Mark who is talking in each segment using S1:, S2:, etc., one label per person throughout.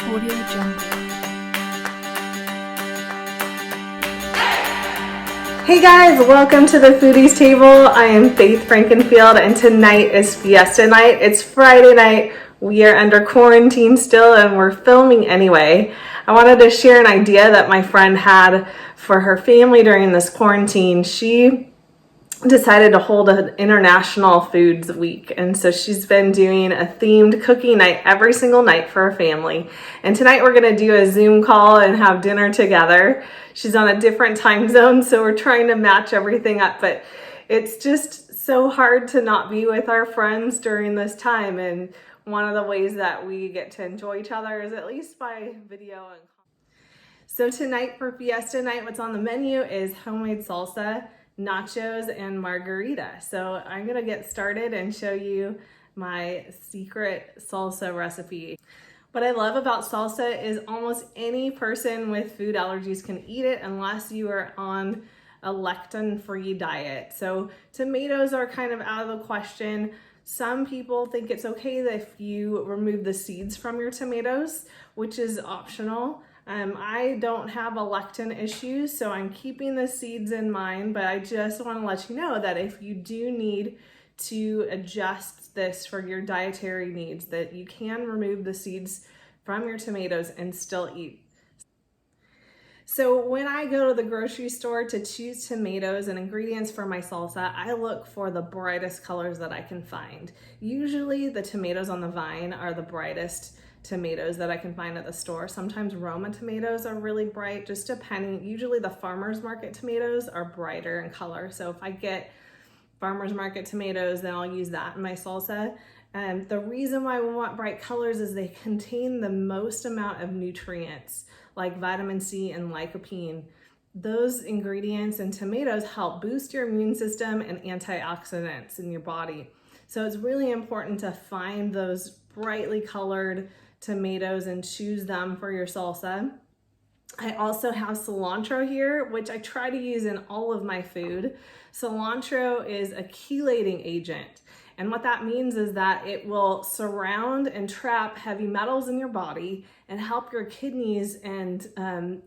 S1: Audio Jungle.
S2: Hey guys, welcome to the Foodies Table. I am Faith Frankenfield and tonight is Fiesta night. It's Friday night. We are under quarantine still and we're filming anyway. I wanted to share an idea that my friend had for her family during this quarantine. She decided to hold an International Foods Week, and so she's been doing a themed cooking night every single night for her family. And tonight we're going to do a Zoom call and have dinner together. She's on a different time zone, so we're trying to match everything up, but it's just so hard to not be with our friends during this time. And one of the ways that we get to enjoy each other is at least by video. So tonight for Fiesta night, what's on the menu is homemade salsa, nachos, and margarita. So I'm gonna get started and show you my secret salsa recipe. What I love about salsa is almost any person with food allergies can eat it unless you are on a lectin-free diet. So tomatoes are kind of out of the question. Some people think it's okay that if you remove the seeds from your tomatoes, which is optional. I don't have a lectin issue, so I'm keeping the seeds in mind, but I just want to let you know that if you do need to adjust this for your dietary needs, that you can remove the seeds from your tomatoes and still eat. So when I go to the grocery store to choose tomatoes and ingredients for my salsa, I look for the brightest colors that I can find. Usually the tomatoes on the vine are the brightest tomatoes that I can find at the store. Sometimes Roma tomatoes are really bright, just depending. Usually the farmer's market tomatoes are brighter in color. So if I get farmer's market tomatoes, then I'll use that in my salsa. And the reason why we want bright colors is they contain the most amount of nutrients like vitamin C and lycopene. Those ingredients in tomatoes help boost your immune system and antioxidants in your body. So it's really important to find those brightly colored tomatoes and choose them for your salsa. I also have cilantro here, which I try to use in all of my food. Cilantro is a chelating agent. And what that means is that it will surround and trap heavy metals in your body and help your kidneys and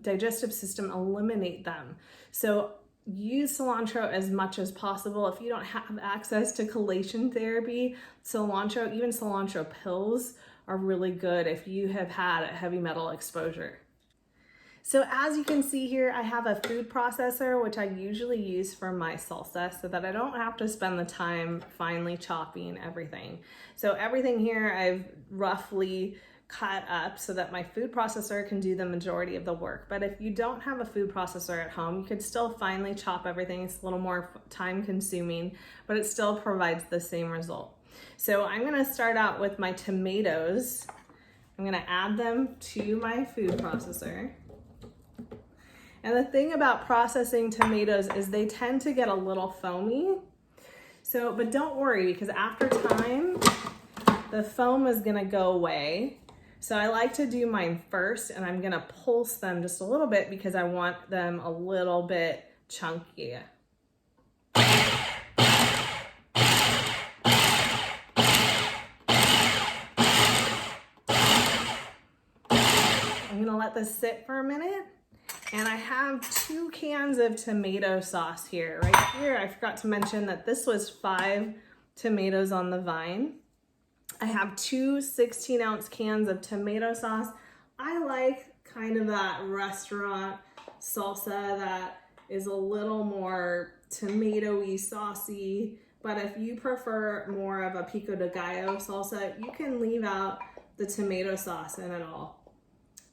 S2: digestive system eliminate them. So use cilantro as much as possible. If you don't have access to chelation therapy, cilantro, even cilantro pills are really good if you have had a heavy metal exposure. So as you can see here, I have a food processor, which I usually use for my salsa so that I don't have to spend the time finely chopping everything. So everything here I've roughly cut up so that my food processor can do the majority of the work. But if you don't have a food processor at home, you could still finely chop everything. It's a little more time consuming, but it still provides the same result. So I'm gonna start out with my tomatoes. I'm gonna add them to my food processor. And the thing about processing tomatoes is they tend to get a little foamy. So, but don't worry, because after time, the foam is gonna go away. So I like to do mine first, and I'm gonna pulse them just a little bit because I want them a little bit chunky. I'm gonna let this sit for a minute. And I have 2 cans of tomato sauce here. Right here, I forgot to mention that this was 5 tomatoes on the vine. I have 2 16-ounce cans of tomato sauce. I like kind of that restaurant salsa that is a little more tomatoey, saucy. But if you prefer more of a pico de gallo salsa, you can leave out the tomato sauce in it all.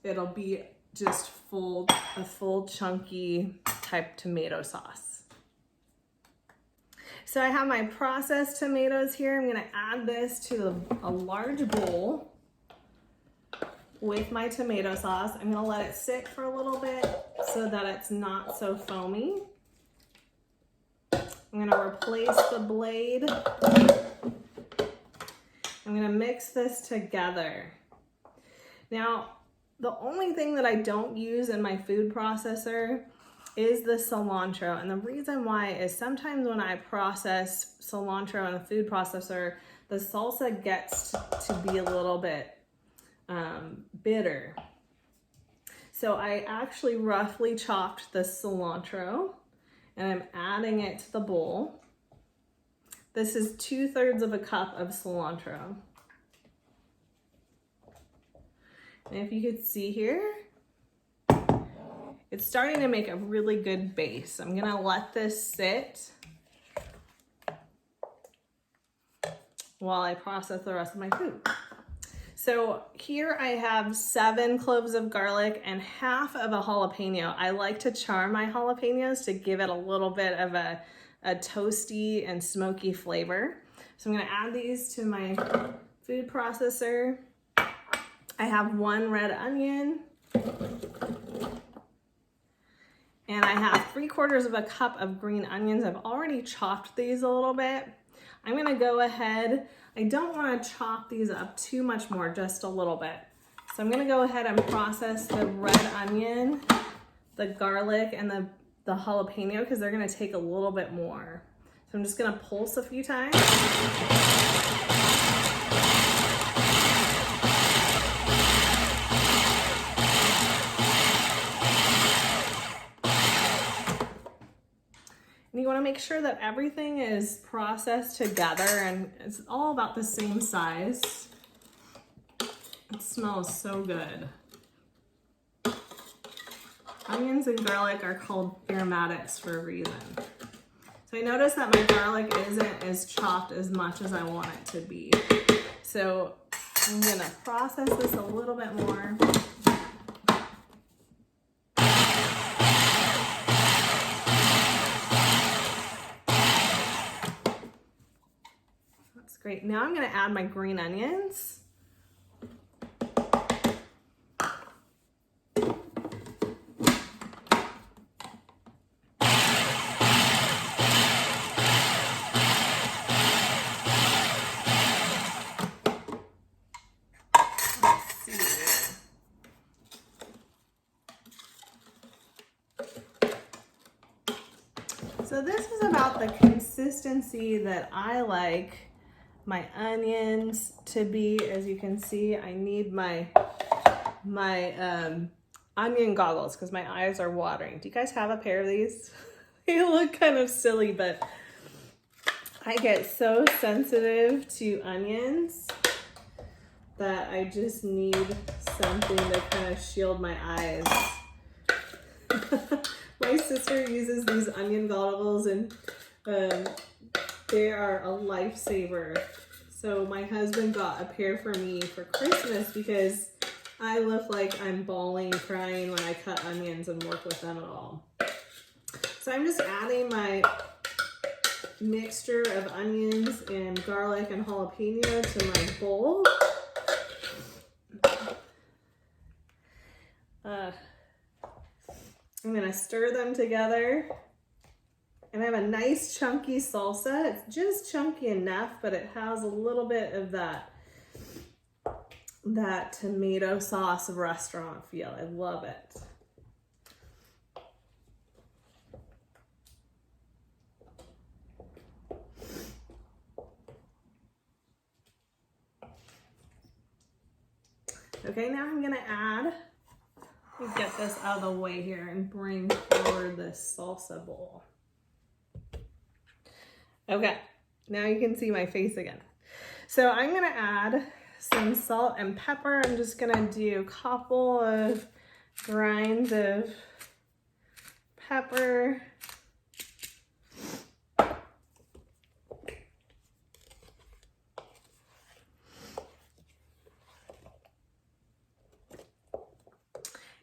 S2: It'll be just a full chunky type tomato sauce. So I have my processed tomatoes here. I'm gonna add this to a large bowl with my tomato sauce. I'm gonna let it sit for a little bit so that it's not so foamy. I'm gonna replace the blade. I'm gonna mix this together. Now, the only thing that I don't use in my food processor is the cilantro. And the reason why is sometimes when I process cilantro in a food processor, the salsa gets to be a little bit bitter. So I actually roughly chopped the cilantro and I'm adding it to the bowl. This is 2/3 of a cup of cilantro. And if you could see here, it's starting to make a really good base. I'm gonna let this sit while I process the rest of my food. So here I have 7 cloves of garlic and half of a jalapeno. I like to char my jalapenos to give it a little bit of a toasty and smoky flavor. So I'm gonna add these to my food processor. I have 1 red onion. And I have 3/4 of a cup of green onions. I've already chopped these a little bit. I'm gonna go ahead, I don't wanna chop these up too much more, just a little bit. So I'm gonna go ahead and process the red onion, the garlic, and the jalapeno because they're gonna take a little bit more. So I'm just gonna pulse a few times. And you want to make sure that everything is processed together and it's all about the same size. It smells so good. Onions and garlic are called aromatics for a reason. So I noticed that my garlic isn't as chopped as much as I want it to be. So I'm going to process this a little bit more. Great. Now I'm going to add my green onions. Let's see. So this is about the consistency that I like my onions to be. As you can see, I need my onion goggles because my eyes are watering. Do you guys have a pair of these? They look kind of silly, but I get so sensitive to onions that I just need something to kind of shield my eyes. My sister uses these onion goggles and they are a lifesaver. So my husband got a pair for me for Christmas because I look like I'm bawling, crying when I cut onions and work with them at all. So I'm just adding my mixture of onions and garlic and jalapeno to my bowl. I'm gonna stir them together. And I have a nice chunky salsa. It's just chunky enough, but it has a little bit of that tomato sauce restaurant feel. I love it. Okay, now I'm gonna add, let me get this out of the way here and bring forward this salsa bowl. Okay, now you can see my face again. So I'm gonna add some salt and pepper. I'm just gonna do a couple of grinds of pepper.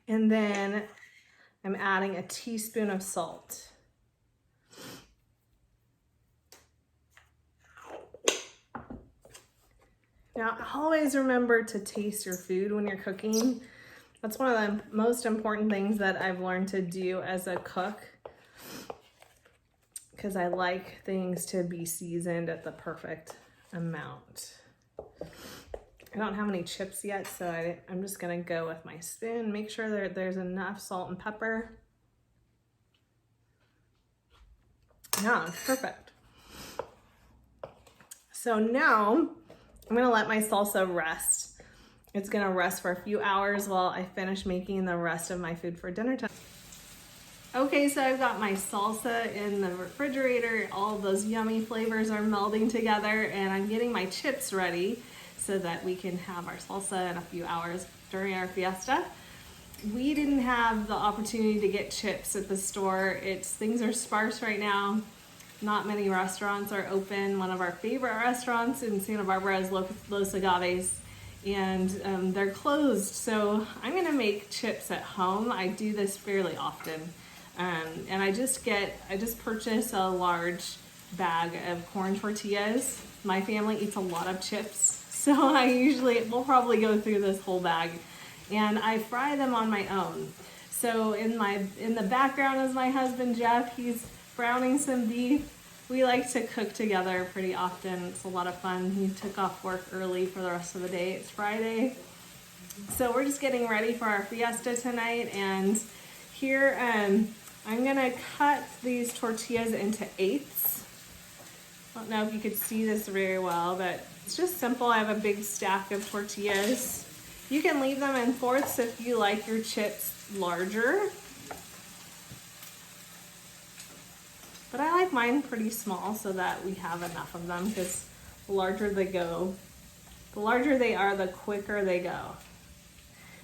S2: And then I'm adding a teaspoon of salt. Now, always remember to taste your food when you're cooking. That's one of the most important things that I've learned to do as a cook, because I like things to be seasoned at the perfect amount. I don't have any chips yet, so I'm just gonna go with my spoon, make sure that there's enough salt and pepper. Yeah, it's perfect. So now I'm gonna let my salsa rest. It's gonna rest for a few hours while I finish making the rest of my food for dinner time. Okay, so I've got my salsa in the refrigerator. All of those yummy flavors are melding together, and I'm getting my chips ready so that we can have our salsa in a few hours during our fiesta. We didn't have the opportunity to get chips at the store. Things are sparse right now. Not many restaurants are open. One of our favorite restaurants in Santa Barbara is Los Agaves, and they're closed. So I'm gonna make chips at home. I do this fairly often. And I just purchase a large bag of corn tortillas. My family eats a lot of chips, so we'll probably go through this whole bag, and I fry them on my own. So in the background is my husband Jeff. He's browning some beef. We like to cook together pretty often. It's a lot of fun. He took off work early for the rest of the day. It's Friday, so we're just getting ready for our fiesta tonight. And here I'm gonna cut these tortillas into eighths. I don't know if you could see this very well, but it's just simple. I have a big stack of tortillas. You can leave them in fourths if you like your chips larger. But I like mine pretty small so that we have enough of them, because the larger they are, the quicker they go.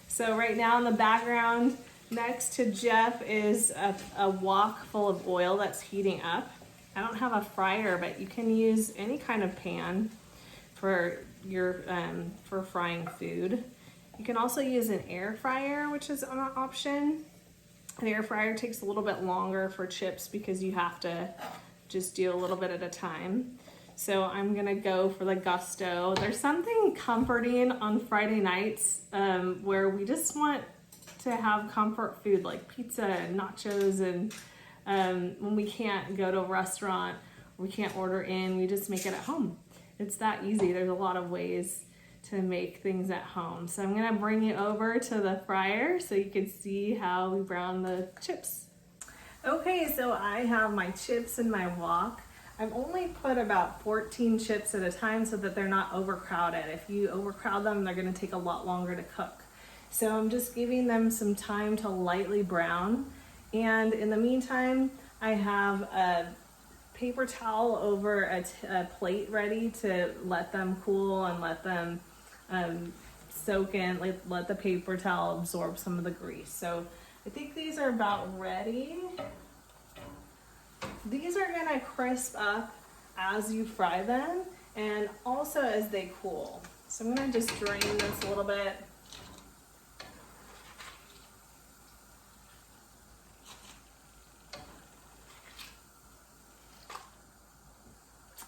S2: So right now in the background, next to Jeff is a wok full of oil that's heating up. I don't have a fryer, but you can use any kind of pan for for frying food. You can also use an air fryer, which is an option. An air fryer takes a little bit longer for chips because you have to just do a little bit at a time. So I'm gonna go for the Gusto. There's something comforting on Friday nights where we just want to have comfort food like pizza and nachos, and when we can't go to a restaurant, we can't order in, we just make it at home. It's that easy. There's a lot of ways to make things at home. So I'm gonna bring you over to the fryer so you can see how we brown the chips. Okay, so I have my chips in my wok. I've only put about 14 chips at a time so that they're not overcrowded. If you overcrowd them, they're gonna take a lot longer to cook. So I'm just giving them some time to lightly brown. And in the meantime, I have a paper towel over a plate ready to let them cool and let them soak in, let the paper towel absorb some of the grease. So I think these are about ready. These are gonna crisp up as you fry them and also as they cool. So I'm gonna just drain this a little bit.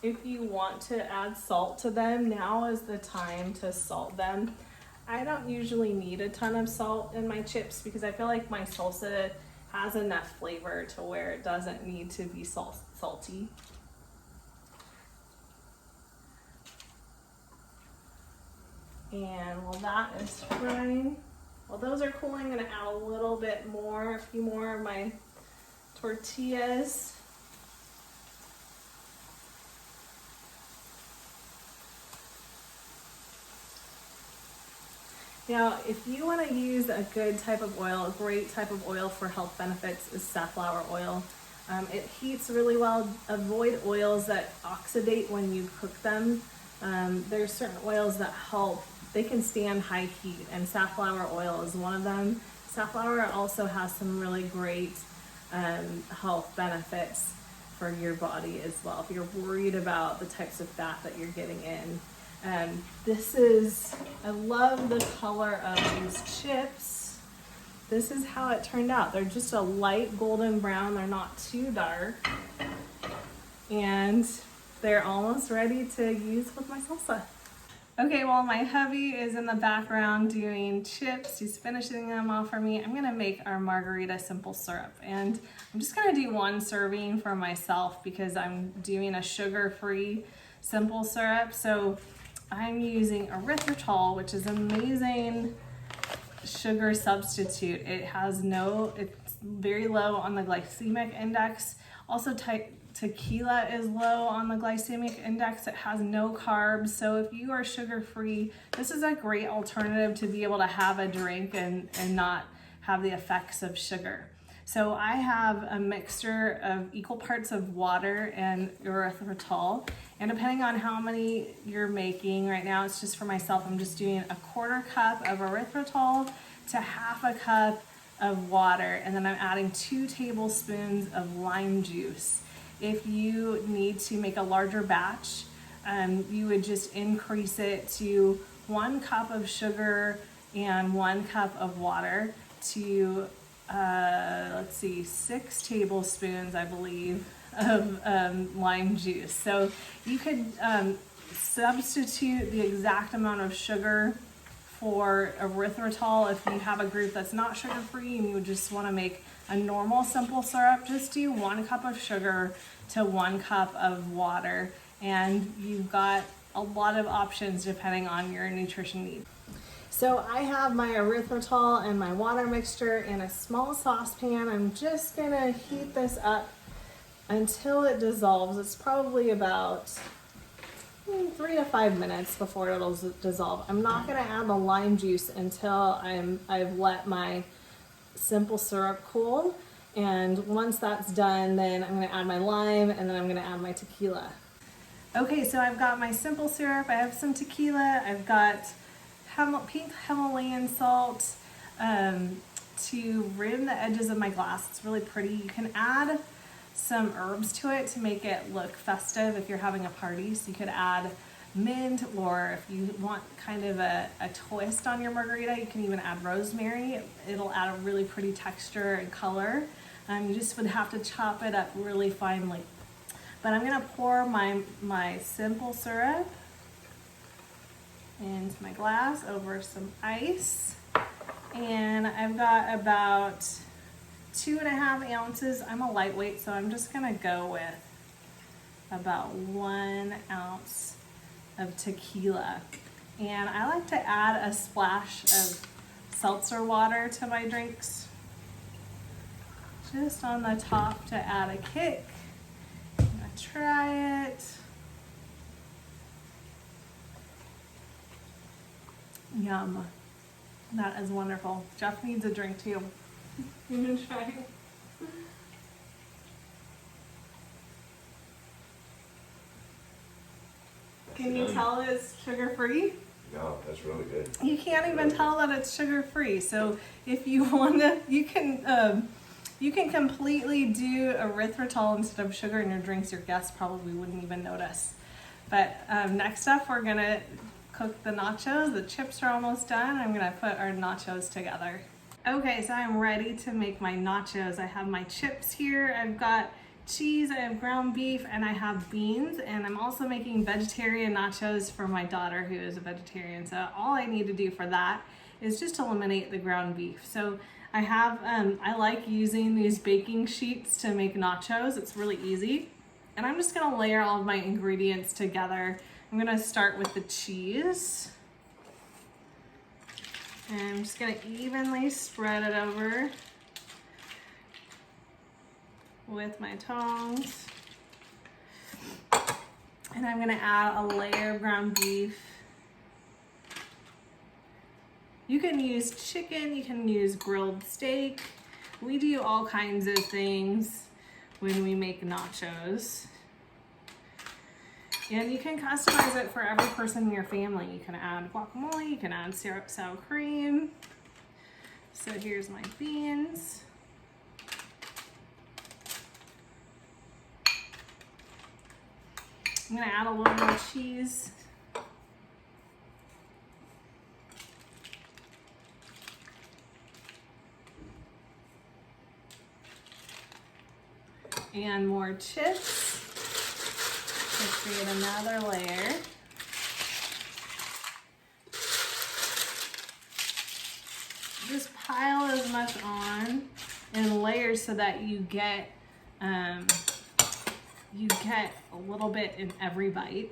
S2: If you want to add salt to them, now is the time to salt them. I don't usually need a ton of salt in my chips because I feel like my salsa has enough flavor to where it doesn't need to be salty. And while that is frying, while those are cooling, I'm gonna add a little bit more, a few more of my tortillas. Now, if you want to use a good type of oil, a great type of oil for health benefits is safflower oil. It heats really well. Avoid oils that oxidate when you cook them. There's certain oils that help. They can stand high heat, and safflower oil is one of them. Safflower also has some really great health benefits for your body as well, if you're worried about the types of fat that you're getting in. I love the color of these chips. This is how it turned out. They're just a light golden brown. They're not too dark. And they're almost ready to use with my salsa. Okay, while my hubby is in the background doing chips, he's finishing them off for me, I'm gonna make our margarita simple syrup. And I'm just gonna do one serving for myself because I'm doing a sugar-free simple syrup. So I'm using erythritol, which is an amazing sugar substitute. It's very low on the glycemic index. Also to Tequila is low on the glycemic index. It has no carbs. So if you are sugar-free, this is a great alternative to be able to have a drink and not have the effects of sugar. So I have a mixture of equal parts of water and erythritol. And depending on how many you're making, right now it's just for myself, I'm just doing a 1/4 cup of erythritol to 1/2 cup of water. And then I'm adding 2 tablespoons of lime juice. If you need to make a larger batch, you would just increase it to 1 cup of sugar and 1 cup of water to, let's see, 6 tablespoons, I believe, of lime juice. So you could substitute the exact amount of sugar for erythritol. If you have a group that's not sugar-free and you just want to make a normal simple syrup, just do 1 cup of sugar to 1 cup of water, and you've got a lot of options depending on your nutrition needs. So I have my erythritol and my water mixture in a small saucepan. I'm just gonna heat this up until it dissolves. It's probably about 3 to 5 minutes before it'll dissolve. I'm not gonna add the lime juice until I've let my simple syrup cool. And once that's done, then I'm gonna add my lime and then I'm gonna add my tequila. Okay, so I've got my simple syrup, I have some tequila, I've got pink Himalayan salt to rim the edges of my glass. It's really pretty. You can add some herbs to it to make it look festive if you're having a party. So you could add mint, or if you want kind of a twist on your margarita, you can even add rosemary. It'll add a really pretty texture and color. You just would have to chop it up really finely. But I'm gonna pour my simple syrup into my glass over some ice. And I've got about 2.5 ounces. I'm a lightweight, so I'm just gonna go with about 1 ounce of tequila. And I like to add a splash of seltzer water to my drinks, just on the top to add a kick. I'm gonna try it. Yum. That is wonderful. Jeff needs a drink too. You gonna try it? Can you tell it's sugar-free?
S1: No, that's really good.
S2: You can't even tell that it's sugar-free. So if you wanna, you can completely do erythritol instead of sugar in your drinks. Your guests probably wouldn't even notice. But next up, we're gonna cook the nachos. The chips are almost done. I'm gonna put our nachos together. Okay, so I'm ready to make my nachos. I have my chips here. I've got cheese, I have ground beef, and I have beans. And I'm also making vegetarian nachos for my daughter who is a vegetarian. So all I need to do for that is just eliminate the ground beef. So I have, I like using these baking sheets to make nachos. It's really easy. And I'm just gonna layer all of my ingredients together. I'm gonna start with the cheese. And I'm just gonna evenly spread it over with my tongs. And I'm gonna add a layer of ground beef. You can use chicken, you can use grilled steak. We do all kinds of things when we make nachos. And you can customize it for every person in your family. You can add guacamole, you can add syrup, sour cream. So here's my beans. I'm gonna add a little more cheese. And more chips to create another layer. Just pile as much on in layers so that you get a little bit in every bite,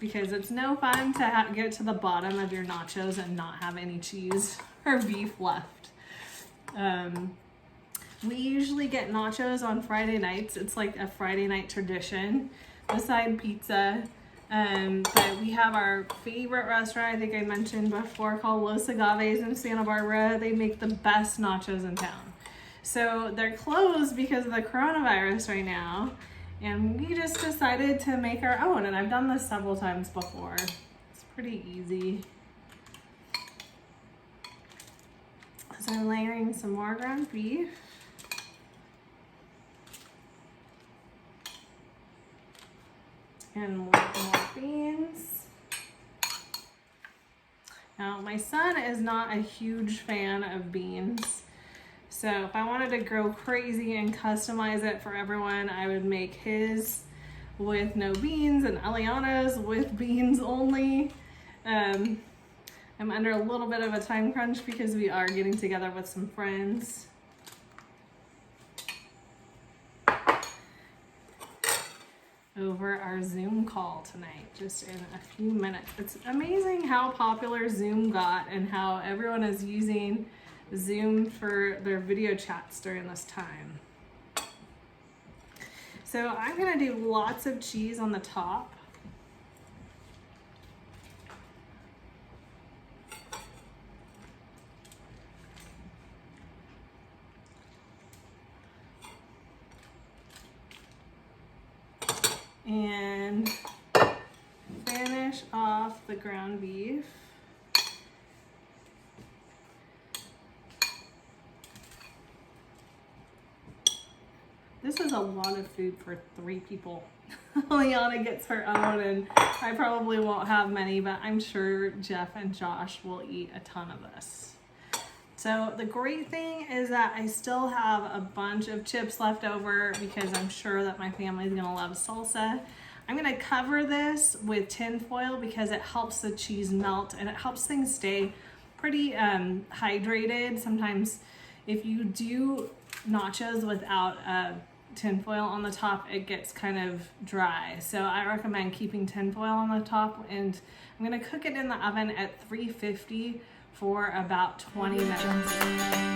S2: because it's no fun to get to the bottom of your nachos and not have any cheese or beef left. We usually get nachos on Friday nights. It's like a Friday night tradition beside pizza. But we have our favorite restaurant, I think I mentioned before, called Los Agaves in Santa Barbara. They make the best nachos in town. So they're closed because of the coronavirus right now. And we just decided to make our own. And I've done this several times before. It's pretty easy. So I'm layering some more ground beef. And more beans. Now, my son is not a huge fan of beans. So if I wanted to go crazy and customize it for everyone, I would make his with no beans and Eliana's with beans only. I'm under a little bit of a time crunch because we are getting together with some friends. Over our Zoom call tonight, just in a few minutes. It's amazing how popular Zoom got and how everyone is using Zoom for their video chats during this time. So I'm gonna do lots of cheese on the top. And finish off the ground beef. This is a lot of food for 3 people. Liana gets her own, and I probably won't have many, but I'm sure Jeff and Josh will eat a ton of this. So the great thing is that I still have a bunch of chips left over because I'm sure that my family's gonna love salsa. I'm gonna cover this with tin foil because it helps the cheese melt and it helps things stay pretty hydrated. Sometimes if you do nachos without tin foil on the top, it gets kind of dry. So I recommend keeping tin foil on the top, and I'm gonna cook it in the oven at 350 for about 20 minutes.